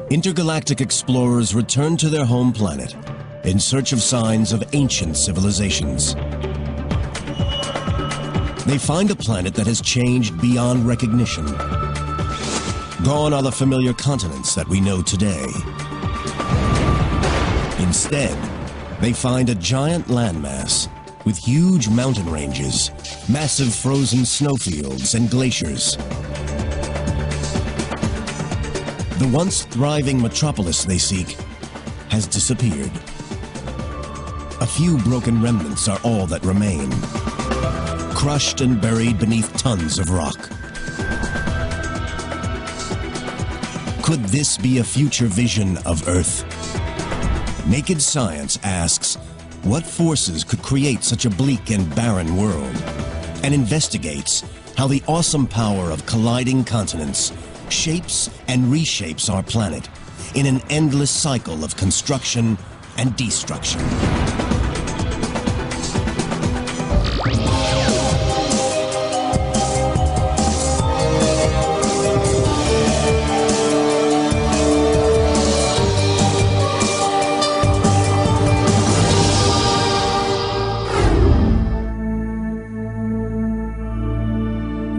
Intergalactic explorers return to their home planet in search of signs of ancient civilizations. They find a planet that has changed beyond recognition. Gone are the familiar continents that we know today. Instead, they find a giant landmass with huge mountain ranges, massive frozen snowfields, and glaciers. The once thriving metropolis they seek has disappeared. A few broken remnants are all that remain, crushed and buried beneath tons of rock. Could this be a future vision of Earth? Naked Science asks, what forces could create such a bleak and barren world? And investigates how the awesome power of colliding continents shapes and reshapes our planet in an endless cycle of construction and destruction.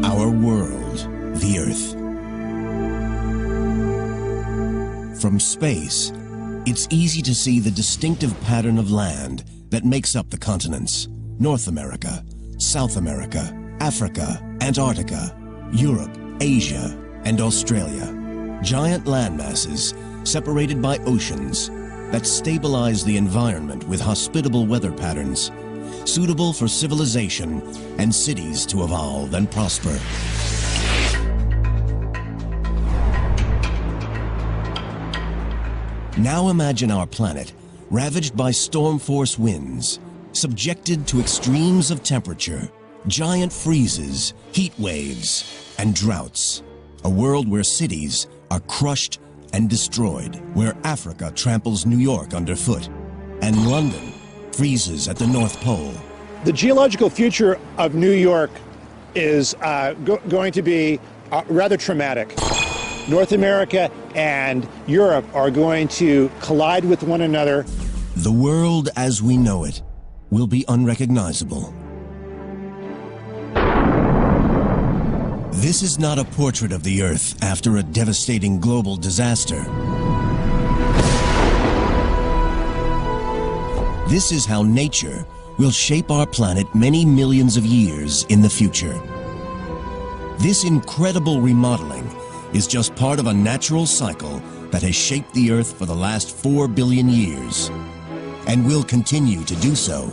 Our world, the Earth. From space, it's easy to see the distinctive pattern of land that makes up the continents: North America, South America, Africa, Antarctica, Europe, Asia, and Australia. Giant landmasses separated by oceans that stabilize the environment with hospitable weather patterns, suitable for civilization and cities to evolve and prosper. Now imagine our planet ravaged by storm force winds, subjected to extremes of temperature, giant freezes, heat waves, and droughts. A world where cities are crushed and destroyed, where Africa tramples New York underfoot, and London freezes at the North Pole. The geological future of New York is going to be rather traumatic. North America and Europe are going to collide with one another. The world as we know it will be unrecognizable. This is not a portrait of the Earth after a devastating global disaster. This is how nature will shape our planet many millions of years in the future. This incredible remodeling is just part of a natural cycle that has shaped the Earth for the last 4 billion years, and will continue to do so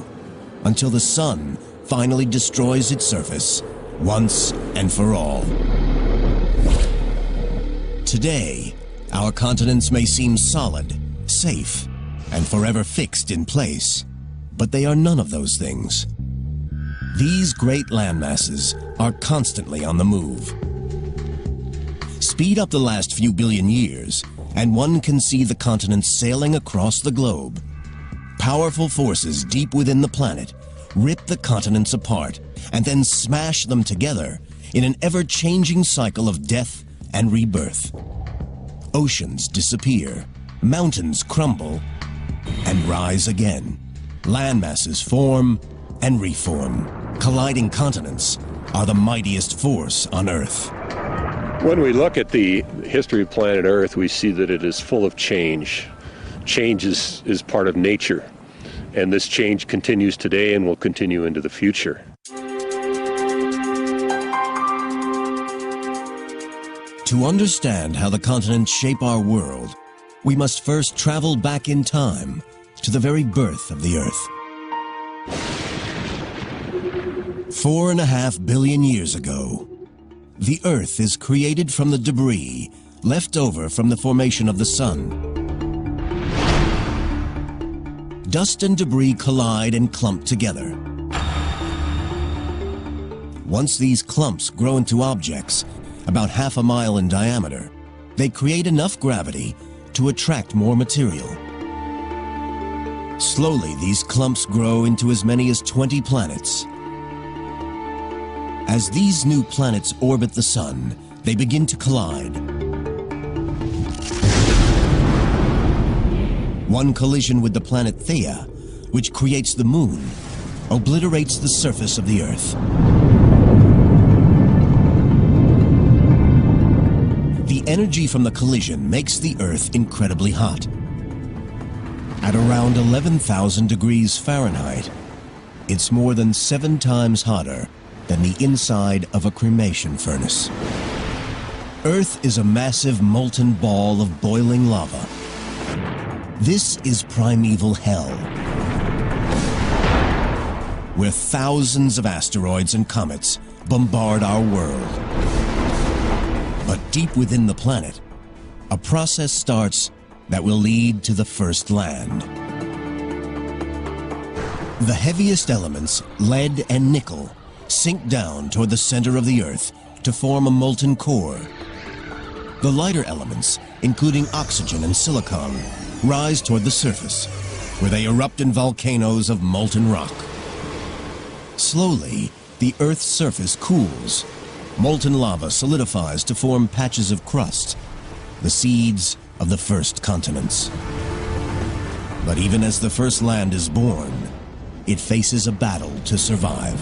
until the sun finally destroys its surface once and for all. Today, our continents may seem solid, safe, and forever fixed in place, but they are none of those things. These great landmasses are constantly on the move. Speed up the last few billion years, and one can see the continents sailing across the globe. Powerful forces deep within the planet rip the continents apart and then smash them together in an ever-changing cycle of death and rebirth. Oceans disappear, mountains crumble, and rise again. Landmasses form and reform. Colliding continents are the mightiest force on Earth. When we look at the history of planet Earth, we see that it is full of change. Change is part of nature, and this change continues today and will continue into the future. To understand how the continents shape our world, we must first travel back in time to the very birth of the Earth. 4.5 billion years ago, the Earth is created from the debris left over from the formation of the Sun. Dust and debris collide and clump together. Once these clumps grow into objects about half a mile in diameter, they create enough gravity to attract more material. Slowly, these clumps grow into as many as 20 planets. As these new planets orbit the Sun, they begin to collide. One collision with the planet Theia, which creates the moon, obliterates the surface of the Earth. The energy from the collision makes the Earth incredibly hot. At around 11,000 degrees Fahrenheit, it's more than 7 times hotter than the inside of a cremation furnace. Earth is a massive molten ball of boiling lava. This is primeval hell, where thousands of asteroids and comets bombard our world. But deep within the planet, a process starts that will lead to the first land. The heaviest elements, lead and nickel, sink down toward the center of the Earth to form a molten core. The lighter elements, including oxygen and silicon, rise toward the surface, where they erupt in volcanoes of molten rock. Slowly, the Earth's surface cools. Molten lava solidifies to form patches of crust, the seeds of the first continents. But even as the first land is born, it faces a battle to survive.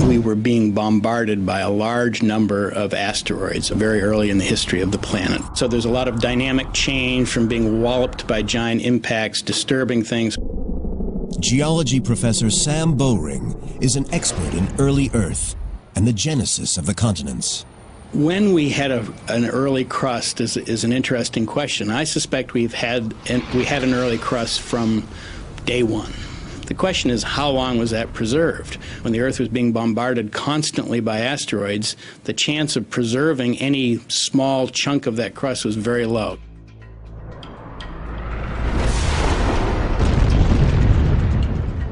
We were being bombarded by a large number of asteroids very early in the history of the planet. So there's a lot of dynamic change from being walloped by giant impacts, disturbing things. Geology professor Sam Bowring is an expert in early Earth and the genesis of the continents. When we had an early crust is an interesting question. I suspect we had an early crust from day one. The question is, how long was that preserved? When the Earth was being bombarded constantly by asteroids, the chance of preserving any small chunk of that crust was very low.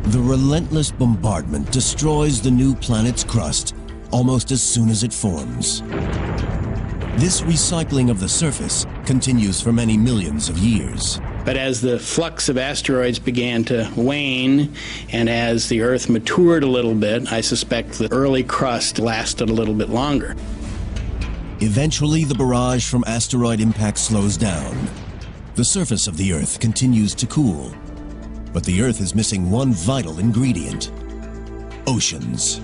The relentless bombardment destroys the new planet's crust almost as soon as it forms. This recycling of the surface continues for many millions of years. But as the flux of asteroids began to wane, and as the Earth matured a little bit, I suspect the early crust lasted a little bit longer. Eventually, the barrage from asteroid impact slows down. The surface of the Earth continues to cool. But the Earth is missing one vital ingredient: oceans.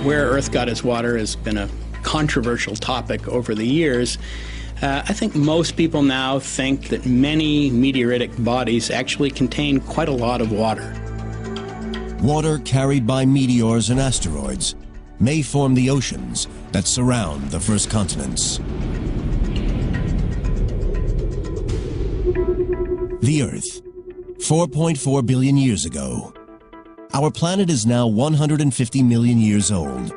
Where Earth got its water has been a controversial topic over the years. I think most people now think that many meteoritic bodies actually contain quite a lot of water. Water carried by meteors and asteroids may form the oceans that surround the first continents. The Earth, 4.4 billion years ago. Our planet is now 150 million years old,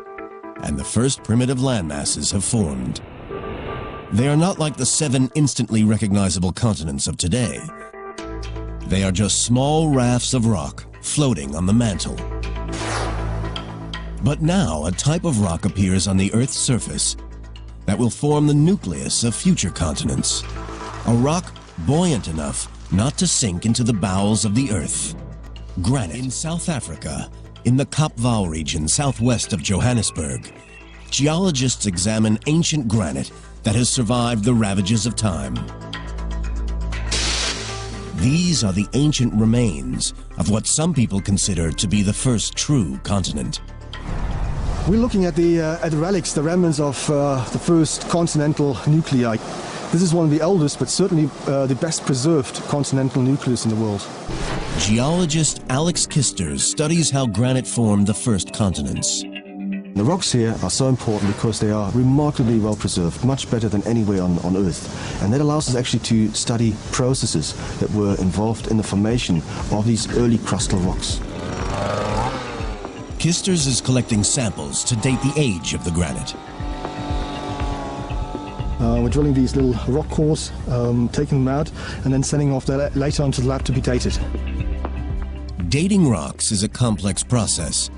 and the first primitive landmasses have formed. They are not like the 7 instantly recognizable continents of today. They are just small rafts of rock floating on the mantle. But now a type of rock appears on the Earth's surface that will form the nucleus of future continents. A rock buoyant enough not to sink into the bowels of the Earth. Granite. In South Africa, in the Kaapvaal region southwest of Johannesburg, geologists examine ancient granite that has survived the ravages of time. These are the ancient remains of what some people consider to be the first true continent. We're looking at the relics, the remnants of the first continental nuclei. This is one of the oldest, but certainly the best preserved continental nucleus in the world. Geologist Alex Kisters studies how granite formed the first continents. The rocks here are so important because they are remarkably well preserved, much better than anywhere on Earth. And that allows us actually to study processes that were involved in the formation of these early crustal rocks. Kisters is collecting samples to date the age of the granite. We're drilling these little rock cores, taking them out, and then sending off later onto the lab to be dated. Dating rocks is a complex process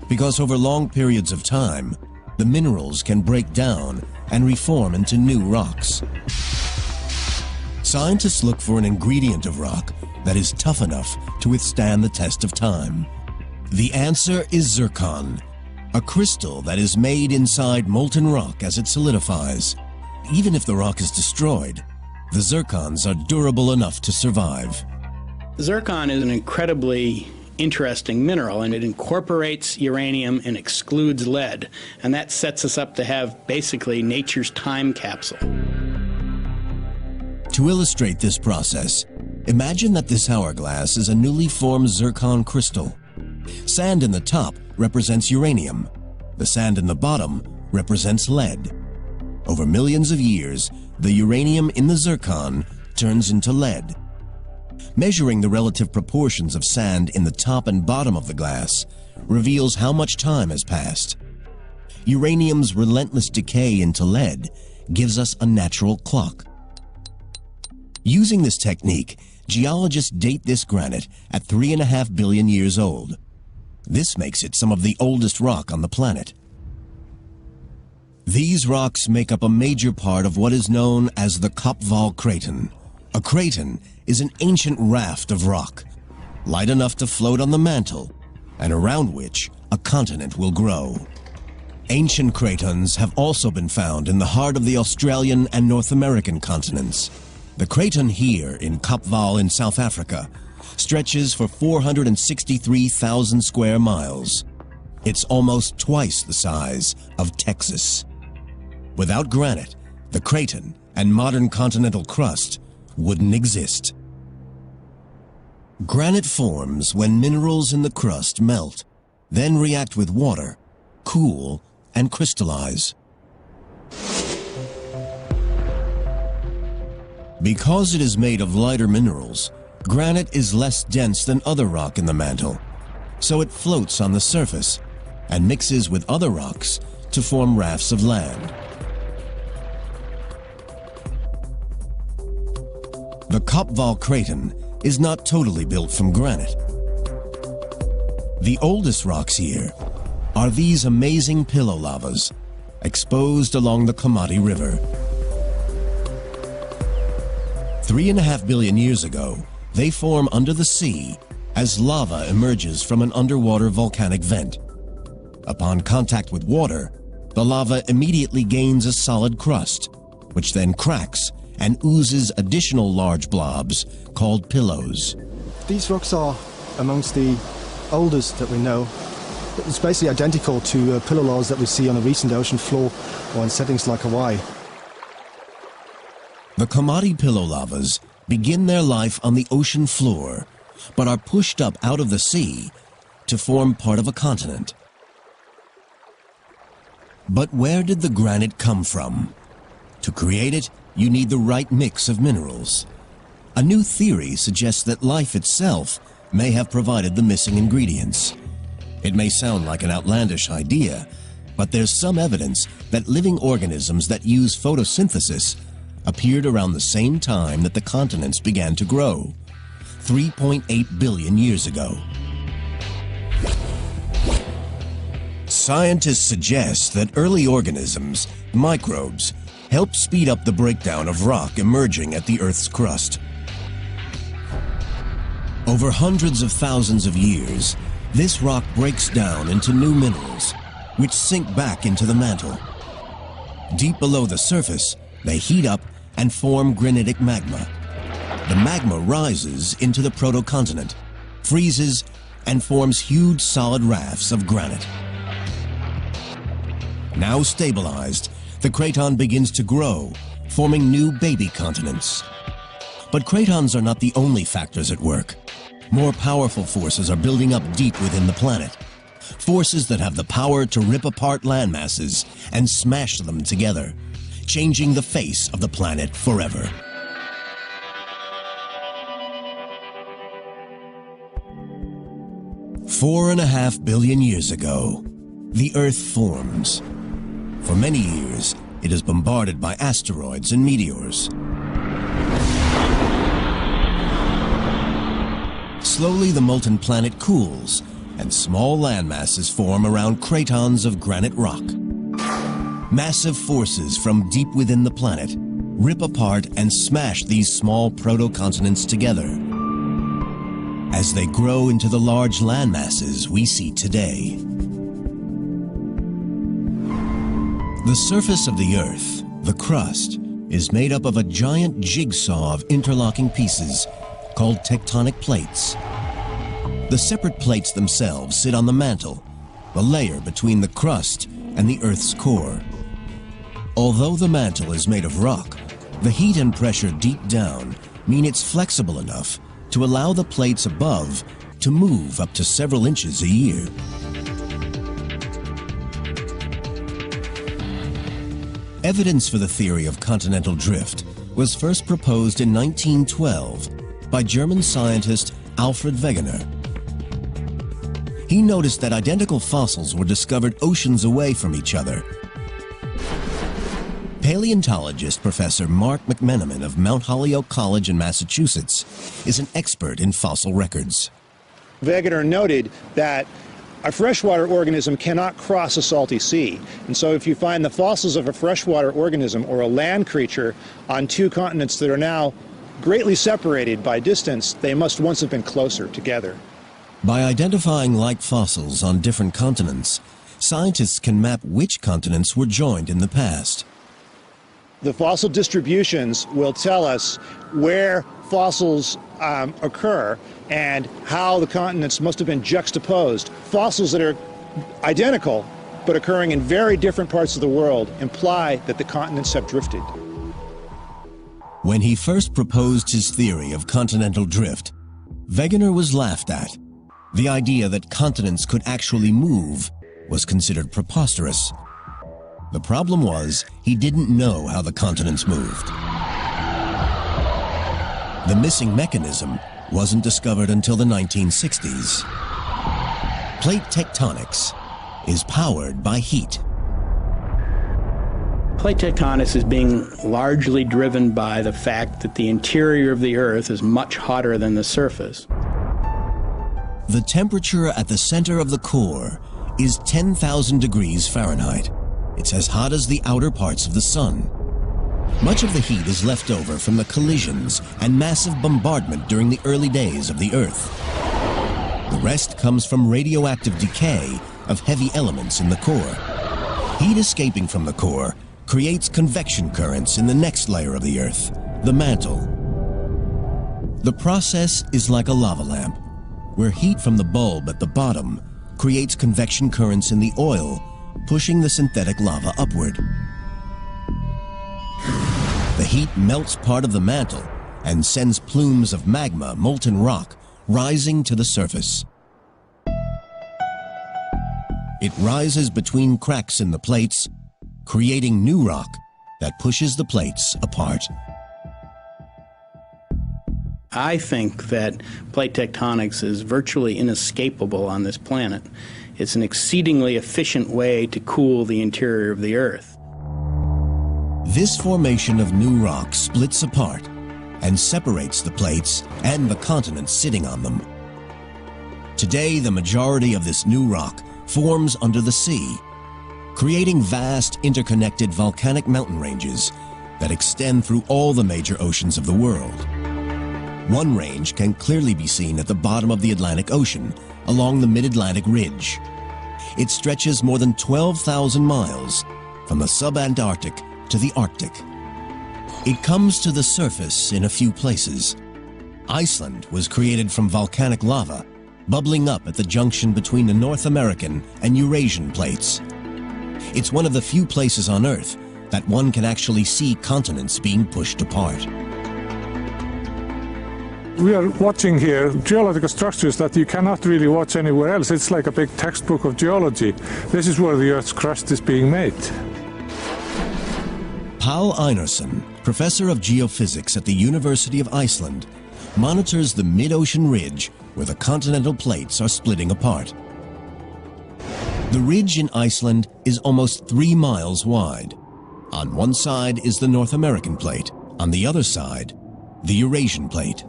because over long periods of time, the minerals can break down and reform into new rocks. Scientists look for an ingredient of rock that is tough enough to withstand the test of time. The answer is zircon, a crystal that is made inside molten rock as it solidifies. Even if the rock is destroyed, the zircons are durable enough to survive. Zircon is an incredibly interesting mineral, and it incorporates uranium and excludes lead, and that sets us up to have basically nature's time capsule. To illustrate this process, imagine that this hourglass is a newly formed zircon crystal. Sand in the top represents uranium. The sand in the bottom represents lead. Over millions of years, the uranium in the zircon turns into lead. Measuring the relative proportions of sand in the top and bottom of the glass reveals how much time has passed. Uranium's relentless decay into lead gives us a natural clock. Using this technique, geologists date this granite at 3.5 billion years old. This makes it some of the oldest rock on the planet. These rocks make up a major part of what is known as the Kopval Craton. A craton is an ancient raft of rock, light enough to float on the mantle, and around which a continent will grow. Ancient cratons have also been found in the heart of the Australian and North American continents. The craton here in Kopval in South Africa stretches for 463,000 square miles. It's almost twice the size of Texas. Without granite, the craton and modern continental crust wouldn't exist. Granite forms when minerals in the crust melt, then react with water, cool, and crystallize. Because it is made of lighter minerals, granite is less dense than other rock in the mantle, so it floats on the surface and mixes with other rocks to form rafts of land. The Kopval Craton is not totally built from granite. The oldest rocks here are these amazing pillow lavas exposed along the Komati River. 3.5 billion years ago, they form under the sea as lava emerges from an underwater volcanic vent. Upon contact with water, the lava immediately gains a solid crust, which then cracks and oozes additional large blobs called pillows. These rocks are amongst the oldest that we know. It's basically identical to pillow lavas that we see on a recent ocean floor or in settings like Hawaii. The Komati pillow lavas begin their life on the ocean floor, but are pushed up out of the sea to form part of a continent. But where did the granite come from? To create it, you need the right mix of minerals. A new theory suggests that life itself may have provided the missing ingredients. It may sound like an outlandish idea, but there's some evidence that living organisms that use photosynthesis appeared around the same time that the continents began to grow, 3.8 billion years ago. Scientists suggest that early organisms, microbes, help speed up the breakdown of rock emerging at the Earth's crust. Over hundreds of thousands of years, this rock breaks down into new minerals, which sink back into the mantle. Deep below the surface, they heat up and form granitic magma. The magma rises into the protocontinent, freezes, and forms huge solid rafts of granite. Now stabilized, the craton begins to grow, forming new baby continents. But cratons are not the only factors at work. More powerful forces are building up deep within the planet. Forces that have the power to rip apart landmasses and smash them together, changing the face of the planet forever. Four and a half billion years ago, the Earth forms. For many years, it is bombarded by asteroids and meteors. Slowly, the molten planet cools, and small landmasses form around cratons of granite rock. Massive forces from deep within the planet rip apart and smash these small protocontinents together. As they grow into the large landmasses we see today. The surface of the Earth, the crust, is made up of a giant jigsaw of interlocking pieces called tectonic plates. The separate plates themselves sit on the mantle, the layer between the crust and the Earth's core. Although the mantle is made of rock, the heat and pressure deep down mean it's flexible enough to allow the plates above to move up to several inches a year. Evidence for the theory of continental drift was first proposed in 1912 by German scientist Alfred Wegener. He noticed that identical fossils were discovered oceans away from each other. Paleontologist Professor Mark McMenamin of Mount Holyoke College in Massachusetts is an expert in fossil records. Wegener noted that a freshwater organism cannot cross a salty sea. And so if you find the fossils of a freshwater organism or a land creature on two continents that are now greatly separated by distance, they must once have been closer together. By identifying like fossils on different continents, scientists can map which continents were joined in the past. The fossil distributions will tell us where fossils occur and how the continents must have been juxtaposed. Fossils that are identical but occurring in very different parts of the world imply that the continents have drifted. When he first proposed his theory of continental drift, Wegener was laughed at. The idea that continents could actually move was considered preposterous. The problem was, he didn't know how the continents moved. The missing mechanism wasn't discovered until the 1960s. Plate tectonics is powered by heat. Plate tectonics is being largely driven by the fact that the interior of the Earth is much hotter than the surface. The temperature at the center of the core is 10,000 degrees Fahrenheit. It's as hot as the outer parts of the sun. Much of the heat is left over from the collisions and massive bombardment during the early days of the Earth. The rest comes from radioactive decay of heavy elements in the core. Heat escaping from the core creates convection currents in the next layer of the Earth, the mantle. The process is like a lava lamp, where heat from the bulb at the bottom creates convection currents in the oil, pushing the synthetic lava upward. The heat melts part of the mantle and sends plumes of magma, molten rock, rising to the surface. It rises between cracks in the plates, creating new rock that pushes the plates apart. I think that plate tectonics is virtually inescapable on this planet. It's an exceedingly efficient way to cool the interior of the Earth. This formation of new rock splits apart and separates the plates and the continents sitting on them. Today, the majority of this new rock forms under the sea, creating vast interconnected volcanic mountain ranges that extend through all the major oceans of the world. One range can clearly be seen at the bottom of the Atlantic Ocean, along the mid-Atlantic Ridge. It stretches more than 12,000 miles from the sub-Antarctic to the Arctic. It comes to the surface in a few places. Iceland was created from volcanic lava, bubbling up at the junction between the North American and Eurasian plates. It's one of the few places on Earth that one can actually see continents being pushed apart. We are watching here geological structures that you cannot really watch anywhere else. It's like a big textbook of geology. This is where the Earth's crust is being made. Paul Einarsson, professor of geophysics at the University of Iceland, monitors the mid-ocean ridge where the continental plates are splitting apart. The ridge in Iceland is almost 3 miles wide. On one side is the North American plate, on the other side, the Eurasian plate.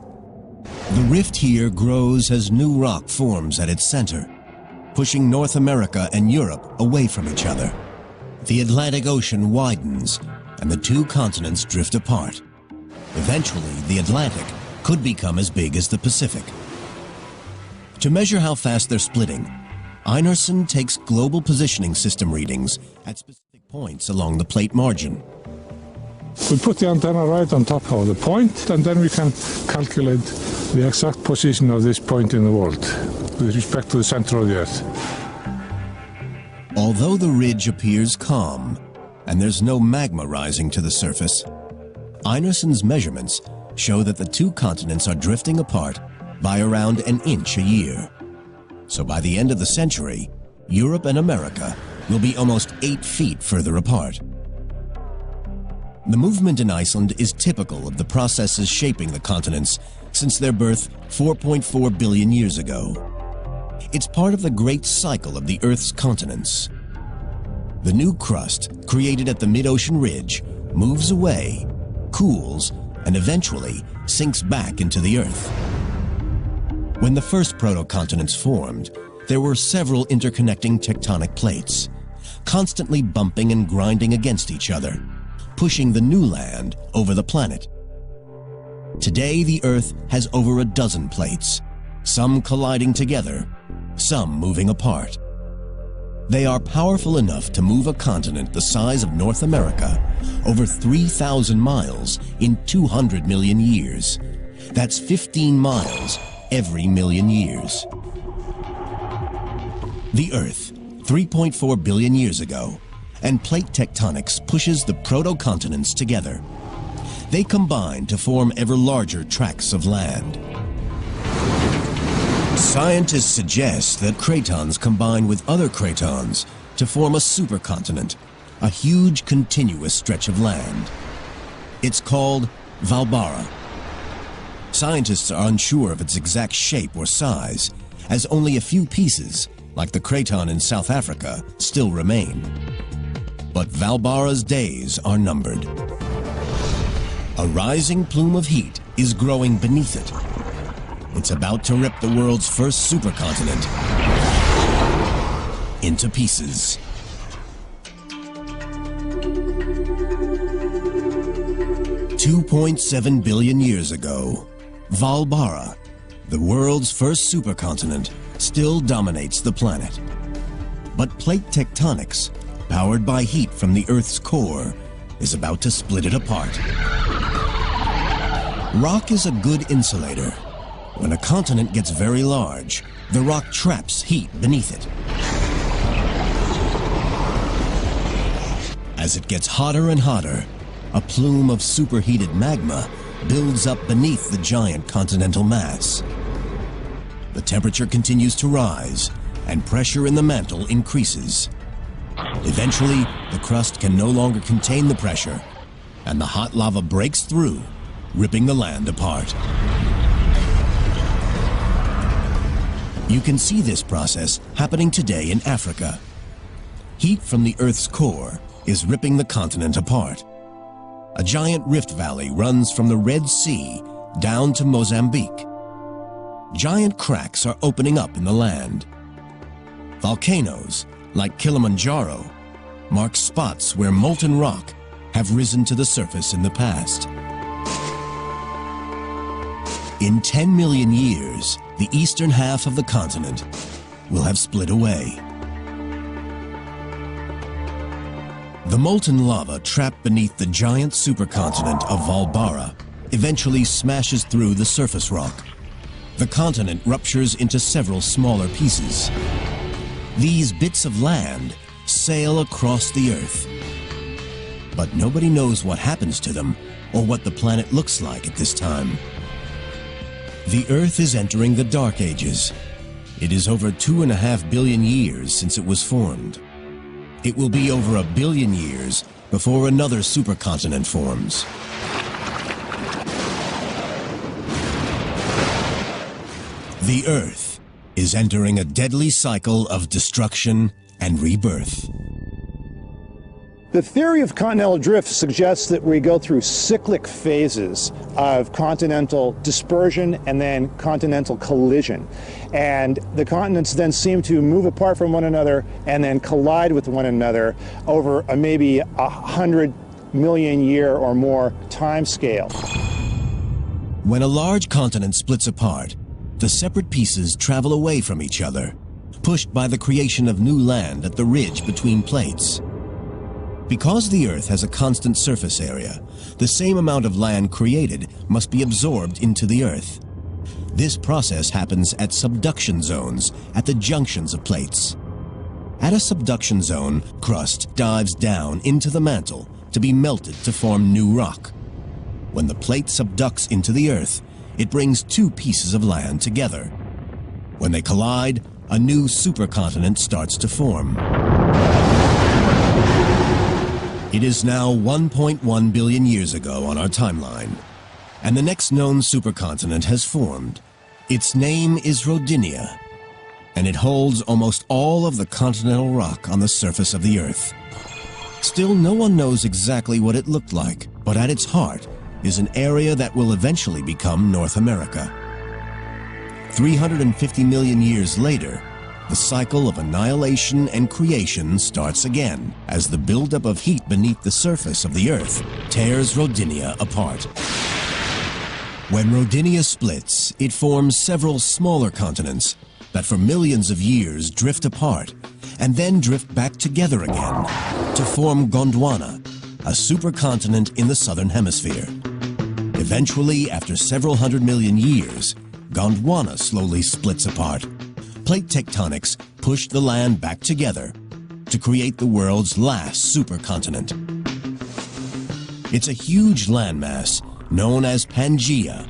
The rift here grows as new rock forms at its center, pushing North America and Europe away from each other. The Atlantic Ocean widens, and the two continents drift apart. Eventually, the Atlantic could become as big as the Pacific. To measure how fast they're splitting, Einarsson takes global positioning system readings at specific points along the plate margin. We put the antenna right on top of the point, and then we can calculate the exact position of this point in the world with respect to the center of the Earth. Although the ridge appears calm, and there's no magma rising to the surface, Einarsson's measurements show that the two continents are drifting apart by around an inch a year. So by the end of the century, Europe and America will be almost 8 feet further apart. The movement in Iceland is typical of the processes shaping the continents since their birth 4.4 billion years ago. It's part of the great cycle of the Earth's continents. The new crust, created at the mid-ocean ridge, moves away, cools, and eventually sinks back into the Earth. When the first proto-continents formed, there were several interconnecting tectonic plates, constantly bumping and grinding against each other, pushing the new land over the planet. Today, the Earth has over a dozen plates, some colliding together, some moving apart. They are powerful enough to move a continent the size of North America over 3,000 miles in 200 million years. That's 15 miles every million years. The Earth, 3.4 billion years ago, and plate tectonics pushes the proto-continents together. They combine to form ever larger tracts of land. Scientists suggest that cratons combine with other cratons to form a supercontinent, a huge continuous stretch of land. It's called Valbara. Scientists are unsure of its exact shape or size, as only a few pieces, like the craton in South Africa, still remain. But Valbara's days are numbered. A rising plume of heat is growing beneath it. It's about to rip the world's first supercontinent into pieces. $2.7 billion years ago, Valbara, the world's first supercontinent, still dominates the planet. But plate tectonics, powered by heat from the Earth's core, is about to split it apart. Rock is a good insulator. When a continent gets very large, the rock traps heat beneath it. As it gets hotter and hotter, a plume of superheated magma builds up beneath the giant continental mass. The temperature continues to rise, and pressure in the mantle increases. Eventually, the crust can no longer contain the pressure, and the hot lava breaks through, ripping the land apart. You can see this process happening today in Africa. Heat from the Earth's core is ripping the continent apart. A giant rift valley runs from the Red Sea down to Mozambique. Giant cracks are opening up in the land. Volcanoes, like Kilimanjaro, mark spots where molten rock have risen to the surface in the past. In 10 million years, the eastern half of the continent will have split away. The molten lava trapped beneath the giant supercontinent of Valbara eventually smashes through the surface rock. The continent ruptures into several smaller pieces. These bits of land sail across the Earth. But nobody knows what happens to them or what the planet looks like at this time. The Earth is entering the Dark Ages. It is over 2.5 billion years since it was formed. It will be over 1 billion years before another supercontinent forms. The Earth is entering a deadly cycle of destruction and rebirth. The theory of continental drift suggests that we go through cyclic phases of continental dispersion and then continental collision. And the continents then seem to move apart from one another and then collide with one another over a maybe 100 million year or more time scale. When a large continent splits apart, the separate pieces travel away from each other, pushed by the creation of new land at the ridge between plates. Because the Earth has a constant surface area, the same amount of land created must be absorbed into the Earth. This process happens at subduction zones at the junctions of plates. At a subduction zone, crust dives down into the mantle to be melted to form new rock. When the plate subducts into the Earth, it brings two pieces of land together. When they collide, a new supercontinent starts to form. It is now 1.1 billion years ago on our timeline, and the next known supercontinent has formed. Its name is Rodinia, and it holds almost all of the continental rock on the surface of the Earth. Still, no one knows exactly what it looked like, but at its heart is an area that will eventually become North America. 350 million years later, the cycle of annihilation and creation starts again as the buildup of heat beneath the surface of the Earth tears Rodinia apart. When Rodinia splits, it forms several smaller continents that for millions of years drift apart and then drift back together again to form Gondwana, a supercontinent in the southern hemisphere. Eventually, after several 100 million years, Gondwana slowly splits apart. Plate tectonics pushed the land back together to create the world's last supercontinent. It's a huge landmass known as Pangaea.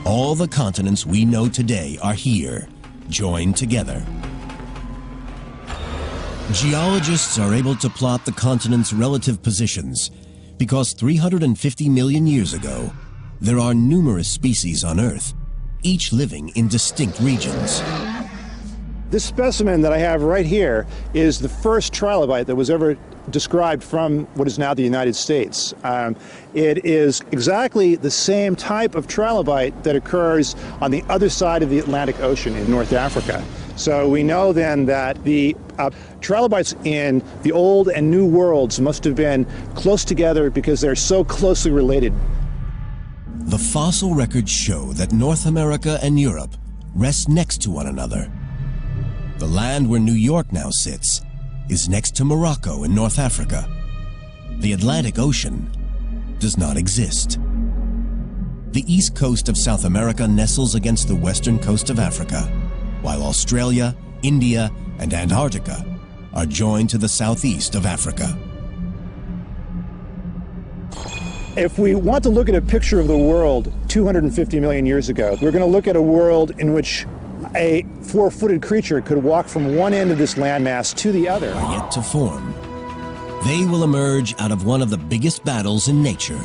All the continents we know today are here, joined together. Geologists are able to plot the continents' relative positions because 350 million years ago, there are numerous species on Earth, each living in distinct regions. This specimen that I have right here is the first trilobite that was ever described from what is now the United States. It is exactly the same type of trilobite that occurs on the other side of the Atlantic Ocean in North Africa. So we know then that the trilobites in the old and new worlds must have been close together because they're so closely related. The fossil records show that North America and Europe rest next to one another. The land where New York now sits is next to Morocco in North Africa. The Atlantic Ocean does not exist. The east coast of South America nestles against the western coast of Africa, while Australia, India, and Antarctica are joined to the southeast of Africa. If we want to look at a picture of the world 250 million years ago, we're going to look at a world in which a four-footed creature could walk from one end of this landmass to the other. Are yet to form. They will emerge out of one of the biggest battles in nature,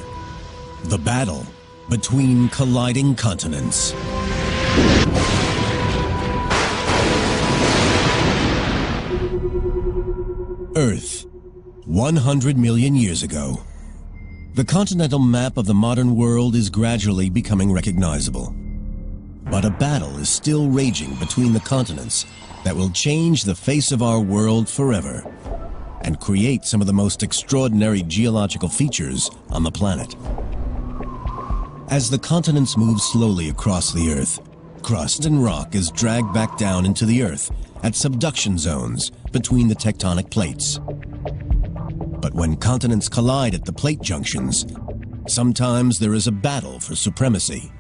the battle between colliding continents. Earth, 100 million years ago. The continental map of the modern world is gradually becoming recognizable. But a battle is still raging between the continents that will change the face of our world forever and create some of the most extraordinary geological features on the planet. As the continents move slowly across the Earth, crust and rock is dragged back down into the Earth at subduction zones between the tectonic plates. But when continents collide at the plate junctions, sometimes there is a battle for supremacy.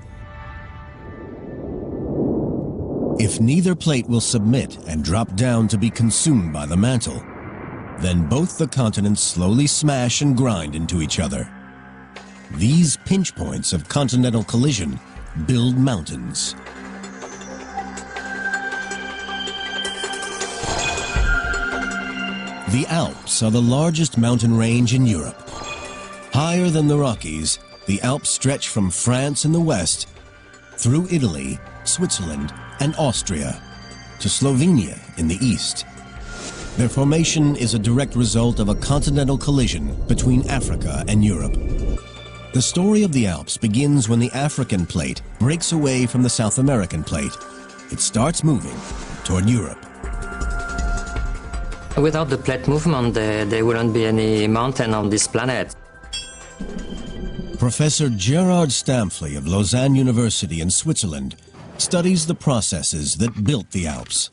If neither plate will submit and drop down to be consumed by the mantle, then both the continents slowly smash and grind into each other. These pinch points of continental collision build mountains. The Alps are the largest mountain range in Europe. Higher than the Rockies, the Alps stretch from France in the west through Italy, Switzerland, and Austria to Slovenia in the east. Their formation is a direct result of a continental collision between Africa and Europe. The story of the Alps begins when the African plate breaks away from the South American plate. It starts moving toward Europe. Without the plate movement, there wouldn't be any mountain on this planet. Professor Gerard Stamfli of Lausanne University in Switzerland studies the processes that built the Alps.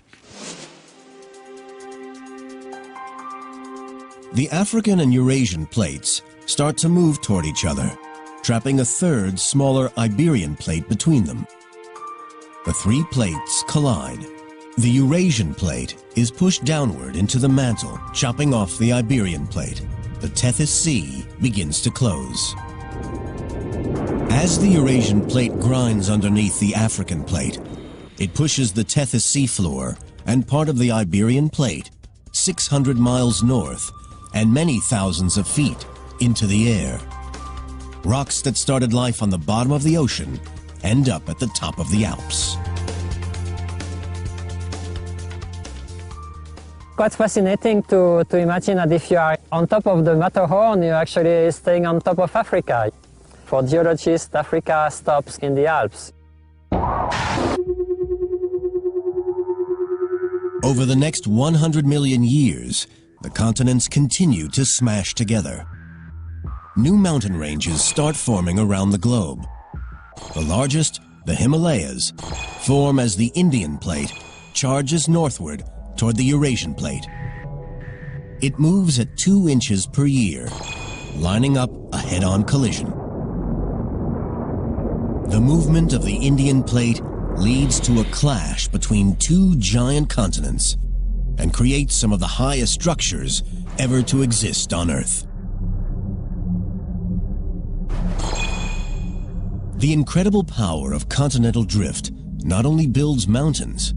The African and Eurasian plates start to move toward each other, trapping a third, smaller Iberian plate between them. The three plates collide. The Eurasian plate is pushed downward into the mantle, chopping off the Iberian plate. The Tethys Sea begins to close. As the Eurasian plate grinds underneath the African plate, it pushes the Tethys Sea floor and part of the Iberian plate 600 miles north and many thousands of feet into the air. Rocks that started life on the bottom of the ocean end up at the top of the Alps. Quite fascinating to imagine that if you are on top of the Matterhorn, you're actually staying on top of Africa. For geologists, Africa stops in the Alps. Over the next 100 million years, the continents continue to smash together. New mountain ranges start forming around the globe. The largest, the Himalayas, form as the Indian plate charges northward toward the Eurasian plate. It moves at 2 inches per year, lining up a head-on collision. The movement of the Indian plate leads to a clash between two giant continents and creates some of the highest structures ever to exist on Earth. The incredible power of continental drift not only builds mountains,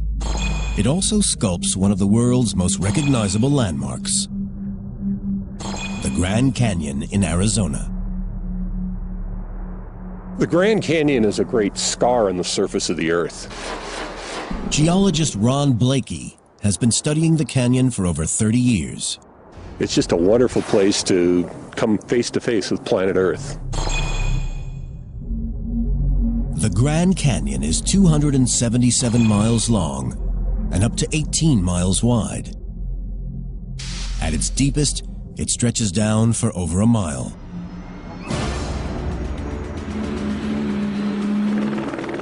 it also sculpts one of the world's most recognizable landmarks, the Grand Canyon in Arizona. The Grand Canyon is a great scar on the surface of the Earth. Geologist Ron Blakey has been studying the canyon for over 30 years. It's just a wonderful place to come face to face with planet Earth. The Grand Canyon is 277 miles long and up to 18 miles wide. At its deepest, it stretches down for over a mile.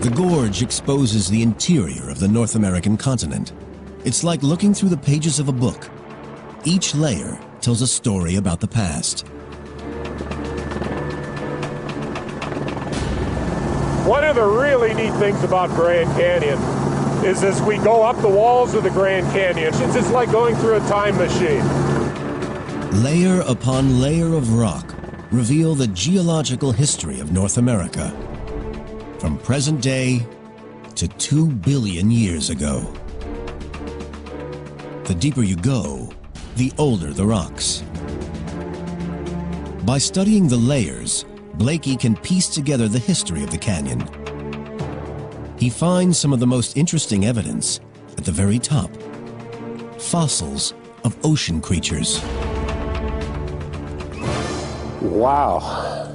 The gorge exposes the interior of the North American continent. It's like looking through the pages of a book. Each layer tells a story about the past. One of the really neat things about Grand Canyon is as we go up the walls of the Grand Canyon, it's just like going through a time machine. Layer upon layer of rock reveal the geological history of North America, from present day to 2 billion years ago. The deeper you go, the older the rocks. By studying the layers, Blakey can piece together the history of the canyon. He finds some of the most interesting evidence at the very top. Fossils of ocean creatures. Wow,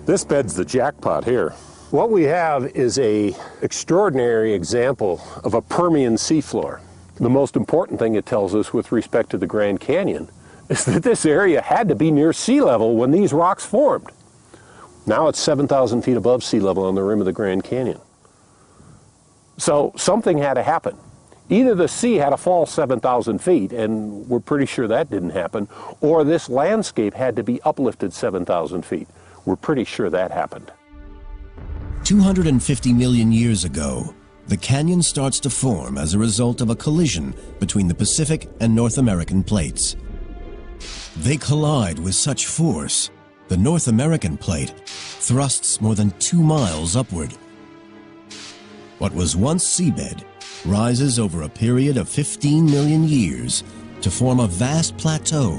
this bed's the jackpot here. What we have is an extraordinary example of a Permian seafloor. The most important thing it tells us with respect to the Grand Canyon is that this area had to be near sea level when these rocks formed. Now it's 7,000 feet above sea level on the rim of the Grand Canyon. So something had to happen. Either the sea had to fall 7,000 feet, and we're pretty sure that didn't happen, or this landscape had to be uplifted 7,000 feet. We're pretty sure that happened. 250 million years ago, the canyon starts to form as a result of a collision between the Pacific and North American plates. They collide with such force, the North American plate thrusts more than 2 miles upward. What was once seabed rises over a period of 15 million years to form a vast plateau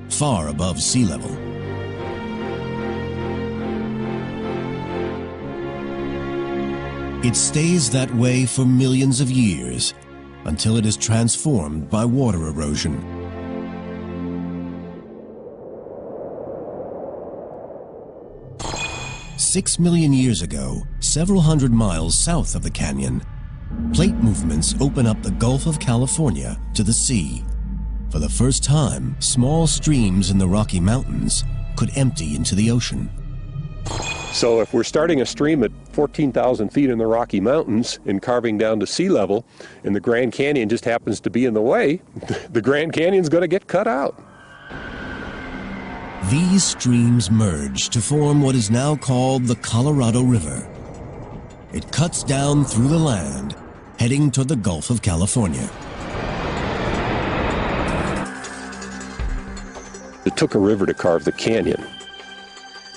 far above sea level. It stays that way for millions of years until it is transformed by water erosion. Six million years ago, several hundred miles south of the canyon, plate movements open up the Gulf of California to the sea. For the first time, small streams in the Rocky Mountains could empty into the ocean. So if we're starting a stream at 14,000 feet in the Rocky Mountains and carving down to sea level, and the Grand Canyon just happens to be in the way, the Grand Canyon's going to get cut out. These streams merge to form what is now called the Colorado River. It cuts down through the land, heading toward the Gulf of California. It took a river to carve the canyon.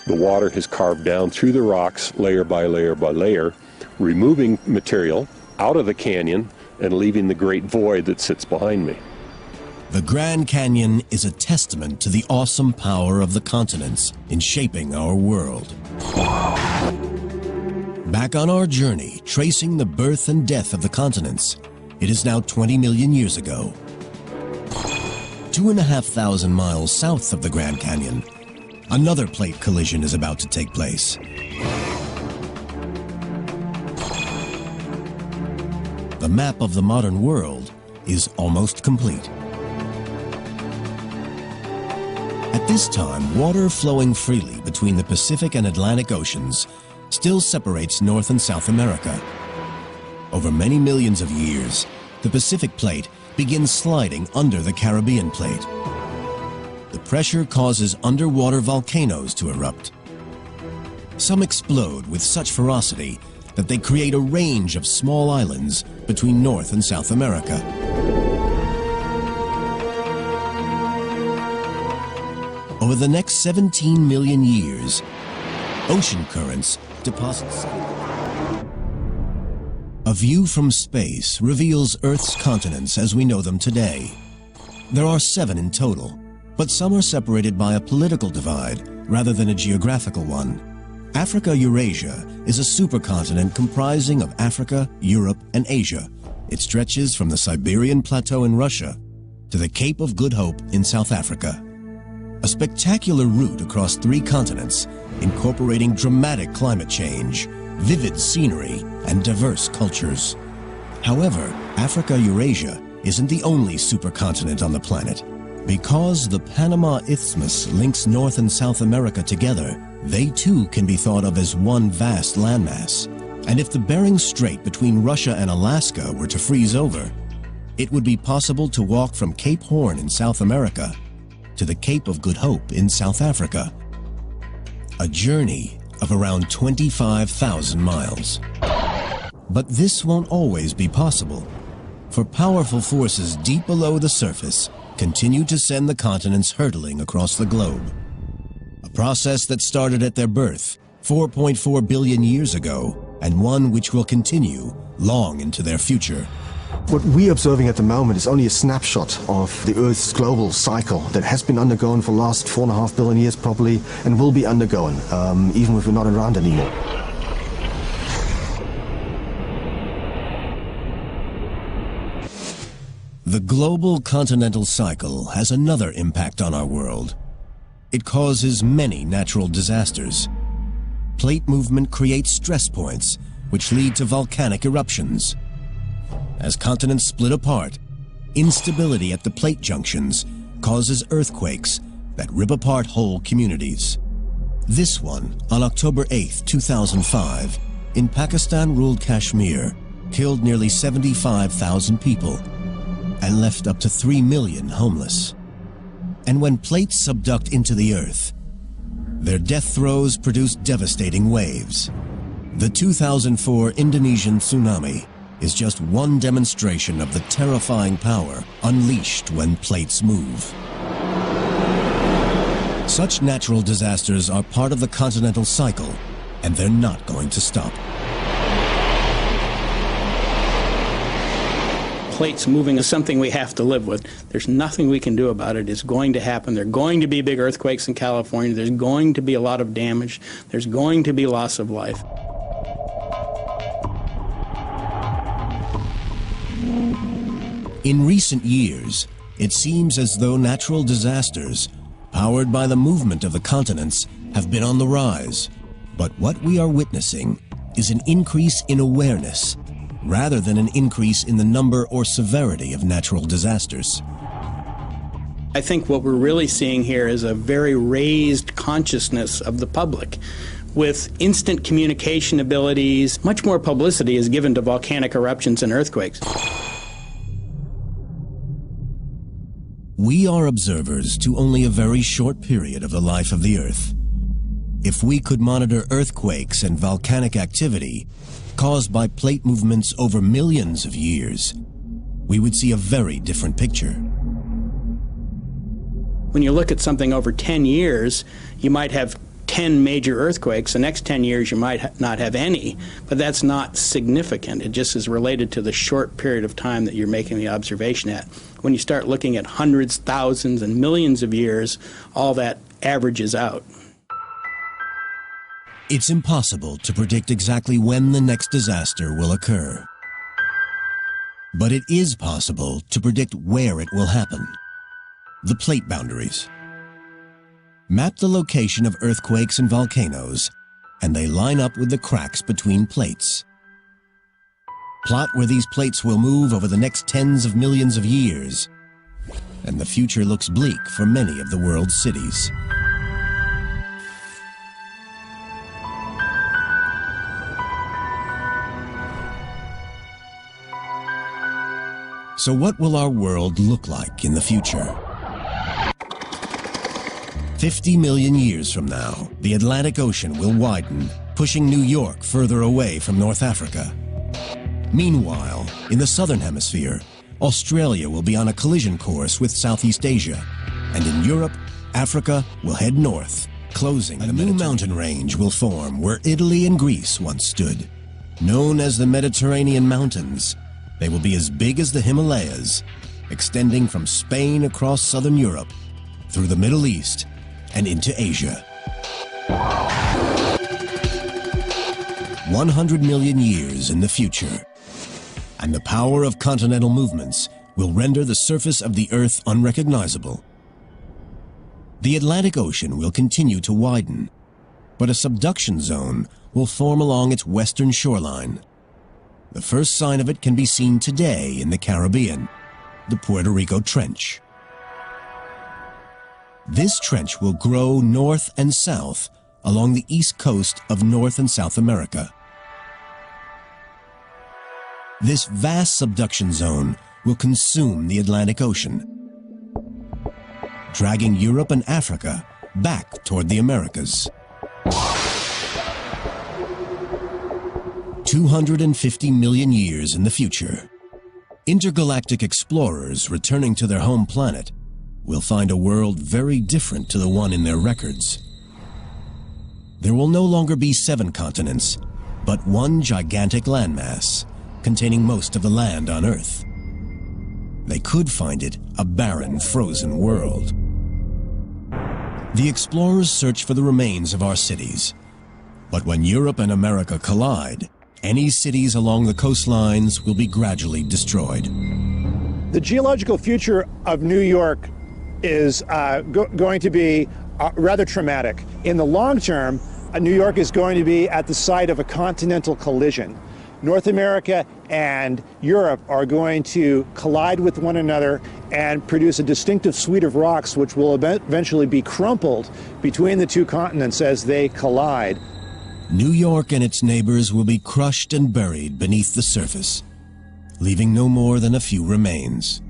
The water has carved down through the rocks layer by layer by layer, removing material out of the canyon and leaving the great void that sits behind me. The Grand Canyon is a testament to the awesome power of the continents in shaping our world. Back on our journey, tracing the birth and death of the continents, it is now 20 million years ago. 2,500 miles south of the Grand Canyon, another plate collision is about to take place. The map of the modern world is almost complete. At this time, water flowing freely between the Pacific and Atlantic Oceans still separates North and South America. Over many millions of years, the Pacific Plate begins sliding under the Caribbean Plate. The pressure causes underwater volcanoes to erupt. Some explode with such ferocity that they create a range of small islands between North and South America. Over the next 17 million years, ocean currents deposit. A view from space reveals Earth's continents as we know them today. There are 7 in total, but some are separated by a political divide rather than a geographical one. Africa-Eurasia is a supercontinent comprising of Africa, Europe, and Asia. It stretches from the Siberian Plateau in Russia to the Cape of Good Hope in South Africa. A spectacular route across 3 continents, incorporating dramatic climate change, vivid scenery, and diverse cultures. However, Africa-Eurasia isn't the only supercontinent on the planet. Because the Panama Isthmus links North and South America together, they too can be thought of as one vast landmass. And if the Bering Strait between Russia and Alaska were to freeze over, it would be possible to walk from Cape Horn in South America to the Cape of Good Hope in South Africa. A journey of around 25,000 miles. But this won't always be possible, for powerful forces deep below the surface continue to send the continents hurtling across the globe. A process that started at their birth 4.4 billion years ago, and one which will continue long into their future. What we're observing at the moment is only a snapshot of the Earth's global cycle that has been undergone for the last 4.5 billion years probably, and will be undergoing, even if we're not around anymore. The global continental cycle has another impact on our world. It causes many natural disasters. Plate movement creates stress points, which lead to volcanic eruptions. As continents split apart, instability at the plate junctions causes earthquakes that rip apart whole communities. This one, on October 8, 2005, in Pakistan-ruled Kashmir, killed nearly 75,000 people and left up to 3 million homeless. And when plates subduct into the earth, their death throes produce devastating waves. The 2004 Indonesian tsunami is just one demonstration of the terrifying power unleashed when plates move. Such natural disasters are part of the continental cycle, and they're not going to stop. Plates moving is something we have to live with. There's nothing we can do about it. It's going to happen. There are going to be big earthquakes in California. There's going to be a lot of damage. There's going to be loss of life. In recent years, it seems as though natural disasters, powered by the movement of the continents, have been on the rise. But what we are witnessing is an increase in awareness, rather than an increase in the number or severity of natural disasters. I think what we're really seeing here is a very raised consciousness of the public. With instant communication abilities, much more publicity is given to volcanic eruptions and earthquakes. We are observers to only a very short period of the life of the Earth. If we could monitor earthquakes and volcanic activity caused by plate movements over millions of years, we would see a very different picture. When you look at something over 10 years, you might have 10 major earthquakes. The next 10 years, you might not have any, but that's not significant. It just is related to the short period of time that you're making the observation at. When you start looking at hundreds, thousands, and millions of years, all that averages out. It's impossible to predict exactly when the next disaster will occur. But it is possible to predict where it will happen. The plate boundaries. Map the location of earthquakes and volcanoes, and they line up with the cracks between plates. Plot where these plates will move over the next tens of millions of years, and the future looks bleak for many of the world's cities. So what will our world look like in the future? 50 million years from now, the Atlantic Ocean will widen, pushing New York further away from North Africa. Meanwhile, in the southern hemisphere, Australia will be on a collision course with Southeast Asia, and in Europe, Africa will head north, closing the new mountain range will form where Italy and Greece once stood. Known as the Mediterranean Mountains, they will be as big as the Himalayas, extending from Spain across southern Europe, through the Middle East, and into Asia. 100 million years in the future, and the power of continental movements will render the surface of the Earth unrecognizable. The Atlantic Ocean will continue to widen, but a subduction zone will form along its western shoreline. The first sign of it can be seen today in the Caribbean, the Puerto Rico Trench. This trench will grow north and south along the east coast of North and South America. This vast subduction zone will consume the Atlantic Ocean, dragging Europe and Africa back toward the Americas. 250 million years in the future, intergalactic explorers returning to their home planet will find a world very different to the one in their records. There will no longer be 7 continents, but one gigantic landmass containing most of the land on Earth. They could find it a barren, frozen world. The explorers search for the remains of our cities, but when Europe and America collide, any cities along the coastlines will be gradually destroyed. The geological future of New York is going to be rather traumatic. In the long term, New York is going to be at the site of a continental collision. North America and Europe are going to collide with one another and produce a distinctive suite of rocks which will eventually be crumpled between the two continents as they collide. New York and its neighbors will be crushed and buried beneath the surface, leaving no more than a few remains.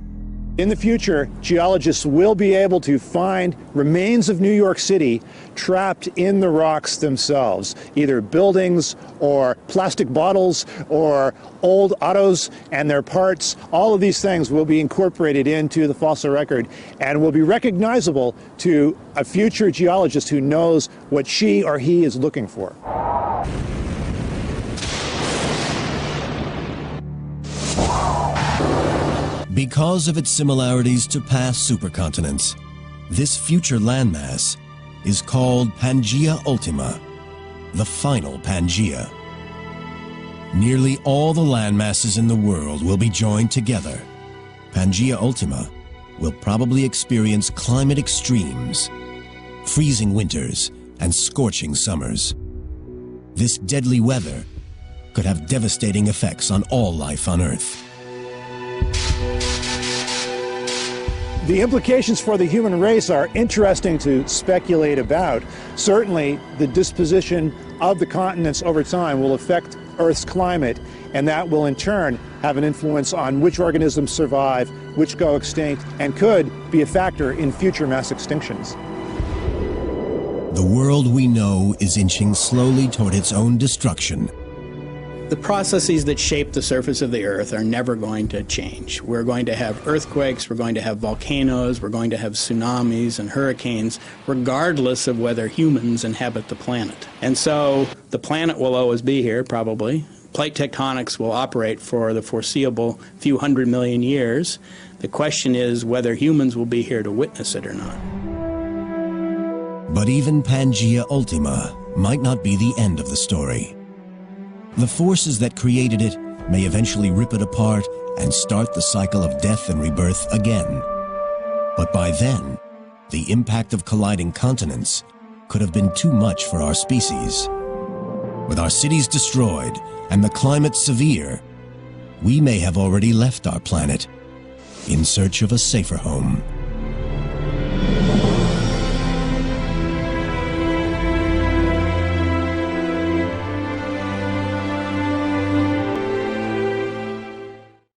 In the future, geologists will be able to find remains of New York City trapped in the rocks themselves, either buildings or plastic bottles or old autos and their parts. All of these things will be incorporated into the fossil record and will be recognizable to a future geologist who knows what she or he is looking for. Because of its similarities to past supercontinents, this future landmass is called Pangaea Ultima, the final Pangaea. Nearly all the landmasses in the world will be joined together. Pangaea Ultima will probably experience climate extremes, freezing winters and scorching summers. This deadly weather could have devastating effects on all life on Earth. The implications for the human race are interesting to speculate about. Certainly, the disposition of the continents over time will affect Earth's climate, and that will in turn have an influence on which organisms survive, which go extinct, and could be a factor in future mass extinctions. The world we know is inching slowly toward its own destruction. The processes that shape the surface of the Earth are never going to change. We're going to have earthquakes, we're going to have volcanoes, we're going to have tsunamis and hurricanes, regardless of whether humans inhabit the planet. And so the planet will always be here, probably. Plate tectonics will operate for the foreseeable few 100 million years. The question is whether humans will be here to witness it or not. But even Pangea Ultima might not be the end of the story. The forces that created it may eventually rip it apart and start the cycle of death and rebirth again. But by then, the impact of colliding continents could have been too much for our species. With our cities destroyed and the climate severe, we may have already left our planet in search of a safer home.